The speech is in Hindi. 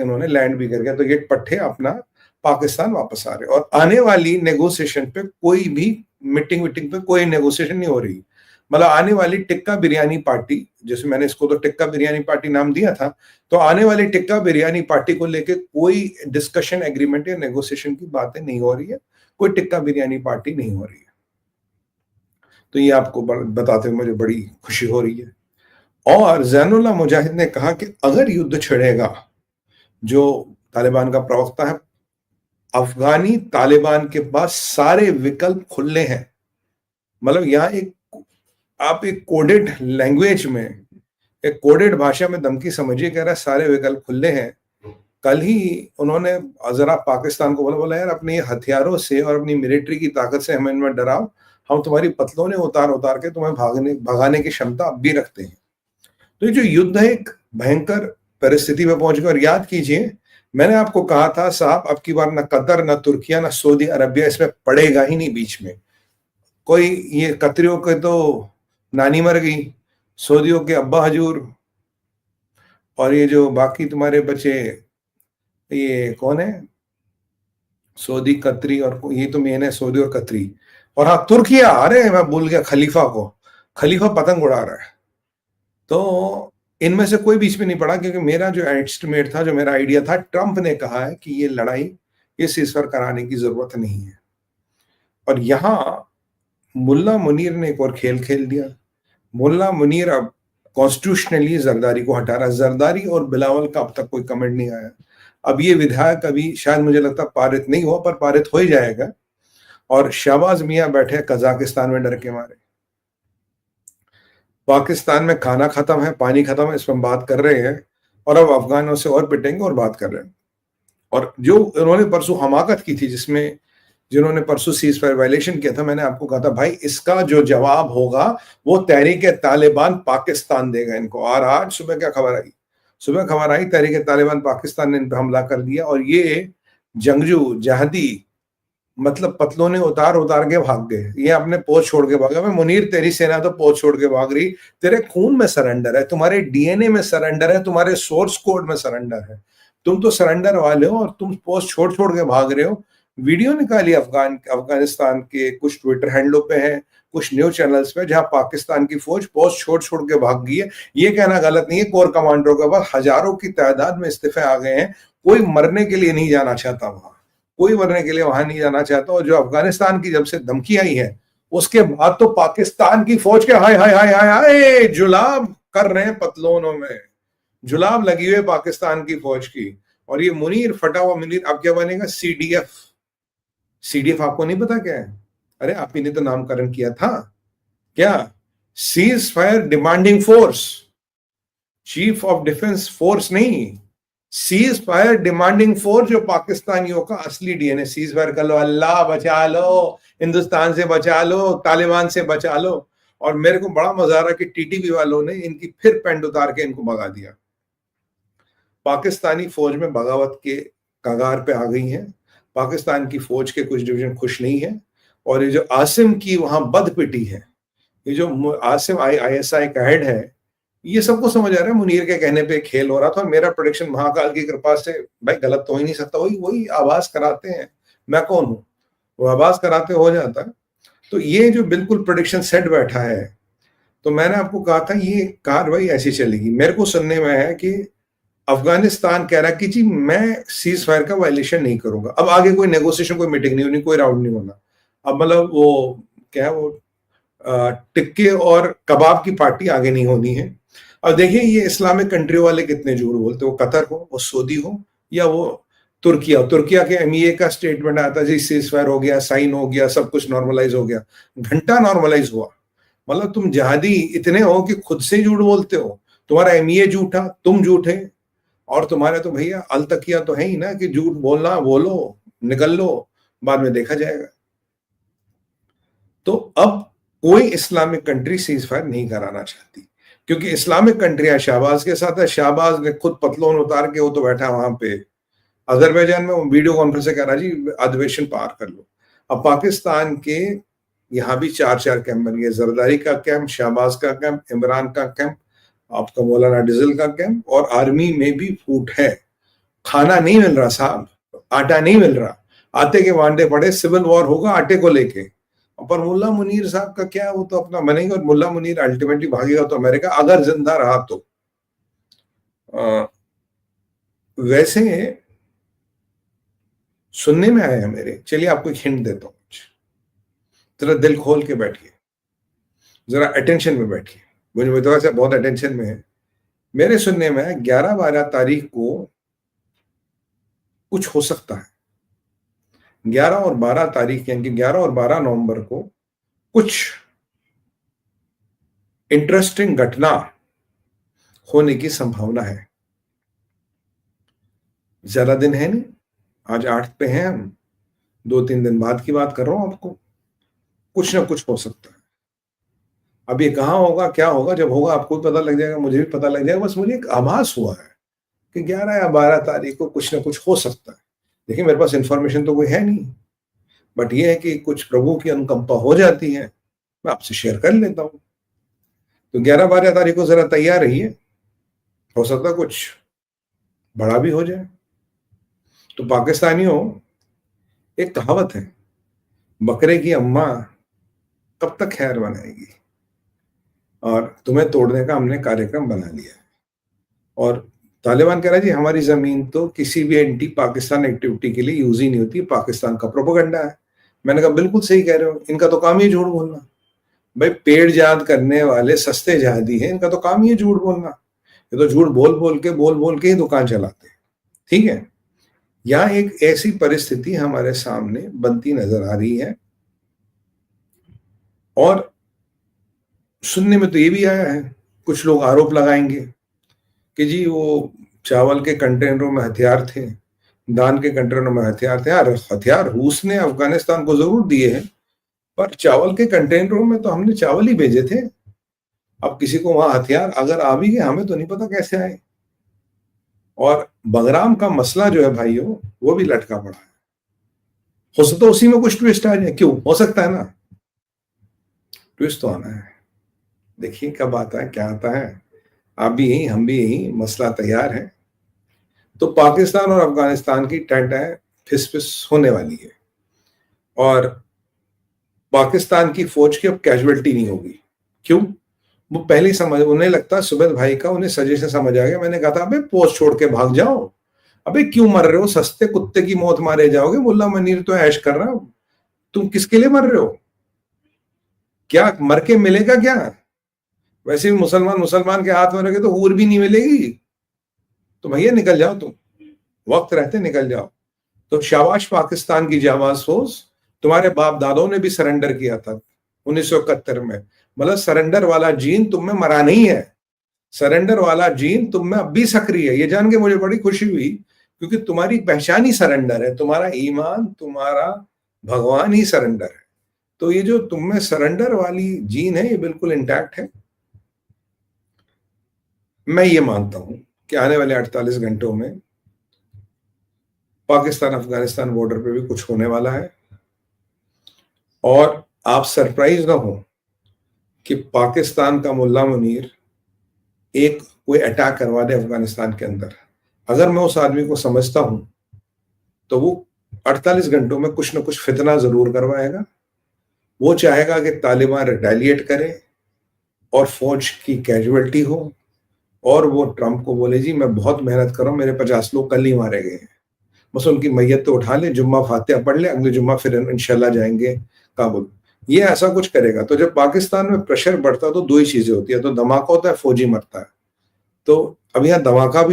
इन्होंने लैंड भी कर गया, तो ये पट्टे अपना पाकिस्तान वापस आ रहे। और आने वाली नेगोशिएशन पे कोई भी मीटिंग पे कोई नेगोशिएशन नहीं हो रही। मतलब आने वाली टिक्का बिरयानी पार्टी, जैसे मैंने इसको तो टिक्का बिरयानी पार्टी नाम दिया था, तो आने वाली टिक्का बिरयानी पार्टी को लेके कोई डिस्कशन, एग्रीमेंट या नेगोशिएशन की बातें नहीं हो रही है। कोई टिक्का बिरयानी पार्टी नहीं हो रही है। तो ये आपको बताते हुए मुझे बड़ी खुशी हो रही है। और ज़ैनुल्लाह मुजाहिद ने कहा कि अगर युद्ध छिड़ेगा, जो तालिबान का प्रवक्ता है, अफगानी तालिबान के पास सारे विकल्प खुले हैं। मतलब यहाँ आप एक कोडेड लैंग्वेज में, एक कोडेड भाषा में धमकी समझिए, कह रहा है सारे विकल्प खुले हैं। कल ही उन्होंने जरा पाकिस्तान को बोला यार अपने हथियारों से और अपनी मिलिट्री की ताकत से हमें इनमें डराओ, हम तुम्हारी पतलों ने उतार उतार के तुम्हें भगाने की क्षमता अब भी रखते हैं। तो ये जो युद्ध है एक भयंकर परिस्थिति में पहुंच गया। और याद कीजिए, मैंने आपको कहा था साहब, अब की बार ना कतर, ना तुर्किया, ना सऊदी अरबिया इसमें पड़ेगा ही नहीं बीच में कोई। ये कतरियों के तो नानी मर गई, सऊदियों के अब्बा हजूर, और ये जो बाकी तुम्हारे बचे, ये कौन है, सऊदी, कतरी, और ये तो मेन है सऊदी और कतरी। और हाँ, तुर्किया, अरे मैं भूल गया खलीफा को, खलीफा पतंग उड़ा रहा है। तो इनमें से कोई बीच में नहीं पड़ा, क्योंकि मेरा जो एस्टिमेट था, जो मेरा आइडिया था, ट्रंप ने कहा है कि ये लड़ाई, ये सीजफायर कराने की जरूरत नहीं है। और यहां मुल्ला मुनीर ने एक और खेल खेल दिया। मुल्ला मुनीर अब कॉन्स्टिट्यूशनली जरदारी को हटा रहा है। जरदारी और बिलावल का अब तक कोई कमेंट नहीं आया। अब ये विधायक अभी शायद मुझे लगता पारित नहीं हुआ, पर पारित हो ही जाएगा। और शहबाज मियां बैठे कजाकिस्तान में डर के मारे। पाकिस्तान में खाना खत्म है, पानी खत्म है, इस पर बात कर रहे हैं, और अब अफगानों से और पिटेंगे और बात कर रहे हैं। और जो उन्होंने परसों हमाकत की थी, जिन्होंने परसों सीज फायर वायलेशन किया था, मैंने आपको कहा था भाई इसका जो जवाब होगा वो तहरीक तालिबान पाकिस्तान देगा इनको। और आज सुबह क्या खबर आई? सुबह खबर आई तहरीक तालिबान पाकिस्तान ने इन पर हमला कर दिया। और ये जंगजू जहदी मतलब पतलों ने उतार उतार के भाग गए। ये अपने पोस्ट छोड़ के भागा। मैं मुनीर, तेरी सेना तो पोस्ट छोड़ के भाग रही, तेरे खून में सरेंडर है, तुम्हारे डीएनए में सरेंडर है, तुम्हारे सोर्स कोड में सरेंडर है। तुम तो सरेंडर वाले हो और तुम पोस्ट छोड़ छोड़ के भाग रहे हो। वीडियो निकाली अफगानिस्तान के कुछ ट्विटर हैंडलों पे है, कुछ न्यूज चैनल्स पे, जहां पाकिस्तान की फौज पोस्ट छोड़ छोड़ के भाग गई है। ये कहना गलत नहीं है, कोर कमांडरों के पास हजारों की तादाद में इस्तीफे आ गए हैं। कोई मरने के लिए नहीं जाना चाहता वहां, कोई मरने के लिए वहां नहीं जाना चाहता। और जो अफगानिस्तान की जब से धमकी आई है, उसके बाद तो पाकिस्तान की फौज के हाय हाय हाय हाय हाय जुलाब कर रहे हैं पतलोनों में, जुलाब लगी हुई है पाकिस्तान की फौज की। और ये मुनीर, फटा हुआ मुनीर, अब क्या बनेगा? सीडीएफ। सीडीएफ आपको नहीं पता क्या है? अरे आप ही ने तो नामकरण किया था क्या? Cease fire demanding force, chief of defence force नहीं, सीज फायर डिमांडिंग फोर्स, जो पाकिस्तानियों का असली डीएनए। सीज फायर कर लो, अल्लाह बचा लो, हिंदुस्तान से बचा लो, तालिबान से बचा लो। और मेरे को बड़ा मजा आ रहा कि टीटीपी वालों ने इनकी फिर पेंड उतार के इनको भगा दिया। पाकिस्तानी फौज में बगावत के कगार पे आ गई है। पाकिस्तान की फौज के कुछ डिवीजन खुश नहीं है। और ये जो आसिम की वहां बदपिटी है, ये जो आसिम आईएसआई का हेड है, ये सबको समझ आ रहा है मुनीर के कहने पे खेल हो रहा था। और मेरा प्रोडिक्शन महाकाल की कृपा से भाई गलत तो हो ही नहीं सकता। वही आवाज कराते हैं, मैं कौन हूं, वो आवाज कराते हो जाता है। तो ये जो बिल्कुल प्रोडिक्शन सेट बैठा है, तो मैंने आपको कहा था ये कार्रवाई ऐसी चलेगी। मेरे को सुनने में है कि अफगानिस्तान कह रहा है कि जी मैं सीज फायर का वायलेशन नहीं करूंगा। अब आगे कोई नेगोशिएशन, कोई मीटिंग नहीं होनी, कोई राउंड नहीं होना। अब मतलब वो क्या है, वो टिक्के और कबाब की पार्टी आगे नहीं होनी है। अब देखिए ये इस्लामिक कंट्री वाले कितने झूठ बोलते, वो कतर हो, वो सऊदी हो, या वो तुर्किया के एमईए का स्टेटमेंट आता जी सीज फायर हो गया, साइन हो गया, सब कुछ नॉर्मलाइज हो गया। घंटा नॉर्मलाइज हुआ। मतलब तुम जहादी इतने हो कि खुद से झूठ बोलते हो। तुम्हारा एमईए झूठा, तुम झूठे, और तुम्हारे तो भैया अल तकिया तो है ही ना कि झूठ बोलना, बोलो, निकल लो, बाद में देखा जाएगा। तो अब कोई इस्लामिक कंट्री सीज फायर नहीं कराना चाहती, क्योंकि इस्लामिक कंट्री शहबाज के साथ है। शहबाज ने खुद पतलोन उतार के वो तो बैठा वहां पे अजरबैजान में, वीडियो कॉन्फ्रेंस से कह रहा जी अधिवेशन पार कर लो। अब पाकिस्तान के यहाँ भी चार कैंप बन गए, जरदारी का कैंप, शहबाज का कैंप, इमरान का कैंप, आपका मौलाना डिजल का कैंप, और आर्मी में भी फूट है। खाना नहीं मिल रहा साहब, आटा नहीं मिल रहा, आटे के वांडे पड़े, सिविल वॉर होगा आटे को लेके। पर मुल्ला मुनीर साहब का क्या, वो तो अपना बनेगा, और मुल्ला मुनीर अल्टीमेटली भागेगा तो अमेरिका, अगर जिंदा रहा तो। वैसे सुनने में आया है मेरे, चलिए आपको एक हिंट देता हूं, जरा दिल खोल के बैठिए, जरा अटेंशन में बैठिए, मुझे बताया से बहुत अटेंशन में है। मेरे सुनने में 11-12 तारीख को कुछ हो सकता है, 11 और 12 तारीख यानी 11 और 12 नवंबर को कुछ इंटरेस्टिंग घटना होने की संभावना है। ज्यादा दिन है नहीं, आज 8 पे हैं हम, 2-3 दिन बाद की बात कर रहा हूं आपको। कुछ ना कुछ हो सकता है। अब ये कहाँ होगा, क्या होगा, जब होगा आपको भी पता लग जाएगा, मुझे भी पता लग जाएगा। बस मुझे एक आभास हुआ है कि 11 या 12 तारीख को कुछ ना कुछ हो सकता है। देखिए मेरे पास इंफॉर्मेशन तो कोई है नहीं, बट ये है कि कुछ प्रभु की अनुकंपा हो जाती है, मैं आपसे शेयर कर लेता हूँ। तो 11-12 तारीख को जरा तैयार रहिए, हो सकता है कुछ बड़ा भी हो जाए। तो पाकिस्तानियों, एक कहावत है, बकरे की अम्मा कब तक खैर बनाएगी, और तुम्हें तोड़ने का हमने कार्यक्रम बना लिया है। और तालिबान कह रहा है जी हमारी जमीन तो किसी भी एंटी पाकिस्तान एक्टिविटी के लिए यूज ही नहीं होती, पाकिस्तान का प्रोपेगेंडा है। मैंने कहा बिल्कुल सही कह रहे हो, इनका तो काम ही झूठ बोलना। भाई पेड़ जाद करने वाले सस्ते जादी हैं, इनका तो काम ही है झूठ बोलना। ये तो झूठ बोल बोल के ही दुकान चलाते हैं। ठीक है, यहाँ एक ऐसी परिस्थिति हमारे सामने बनती नजर आ रही है। और सुनने में तो ये भी आया है, कुछ लोग आरोप लगाएंगे कि जी वो चावल के कंटेनरों में हथियार थे, दान के कंटेनरों में हथियार थे। यार हथियार रूस ने अफगानिस्तान को जरूर दिए हैं, पर चावल के कंटेनरों में तो हमने चावल ही भेजे थे। अब किसी को वहां हथियार अगर आ भी गए, हमें तो नहीं पता कैसे आए। और बगराम का मसला जो है भाइयों, वो भी लटका पड़ा है। हो सकता है उसी में कुछ ट्विस्ट आ जाए, क्यों, हो सकता है ना, ट्विस्ट तो आना है। देखिए कब आता है, क्या आता है। आप भी यही, हम भी यही, मसला तैयार है। तो पाकिस्तान और अफगानिस्तान की टैंटाएं फिस होने वाली है, और पाकिस्तान की फौज की अब कैजुअलिटी नहीं होगी। क्यों, वो पहले ही समझ, उन्हें लगता सुबेद भाई का उन्हें सजेशन समझ आ गया। मैंने कहा था अबे पोस्ट छोड़ के भाग जाओ, अबे क्यों मर रहे हो, सस्ते कुत्ते की मौत मारे जाओगे, मुल्ला मुनीर तो ऐश कर रहा, तुम किसके लिए मर रहे हो, क्या मर के मिलेगा क्या। वैसे भी मुसलमान मुसलमान के हाथ में रखे तो हूर भी नहीं मिलेगी। तो भैया निकल जाओ, तुम वक्त रहते निकल जाओ। तो शाबाश पाकिस्तान की जाबाज फौज, तुम्हारे बाप दादों ने भी सरेंडर किया था 1971 में। मतलब सरेंडर वाला जीन तुम में मरा नहीं है, सरेंडर वाला जीन तुम में अब भी सक्रिय है। ये जान के मुझे बड़ी खुशी हुई, क्योंकि तुम्हारी पहचान ही सरेंडर है, तुम्हारा ईमान, तुम्हारा भगवान ही सरेंडर है। तो ये जो तुम में सरेंडर वाली जीन है, ये बिल्कुल इंटैक्ट है। मैं ये मानता हूं कि आने वाले 48 घंटों में पाकिस्तान अफगानिस्तान बॉर्डर पे भी कुछ होने वाला है। और आप सरप्राइज ना हो कि पाकिस्तान का मुल्ला मुनीर एक कोई अटैक करवा दे अफगानिस्तान के अंदर। अगर मैं उस आदमी को समझता हूं तो वो 48 घंटों में कुछ ना कुछ फितना जरूर करवाएगा। वो चाहेगा कि तालिबान रिटेलिएट करे और फौज की कैजुअलिटी हो, और वो ट्रंप को बोले जी मैं बहुत मेहनत कर रहा हूं, मेरे 50 लोग कल ही मारे गए हैं, बस उनकी मैयत तो उठा ले, जुम्मा फातिहा पढ़ ले, अगले जुम्मा फिर इंशाल्लाह जाएंगे काबुल। ये ऐसा कुछ करेगा। तो जब पाकिस्तान में प्रेशर बढ़ता है तो दो ही चीजें होती है, तो धमाका होता है, फौजी मरता है। तो अब यहाँ धमाका भी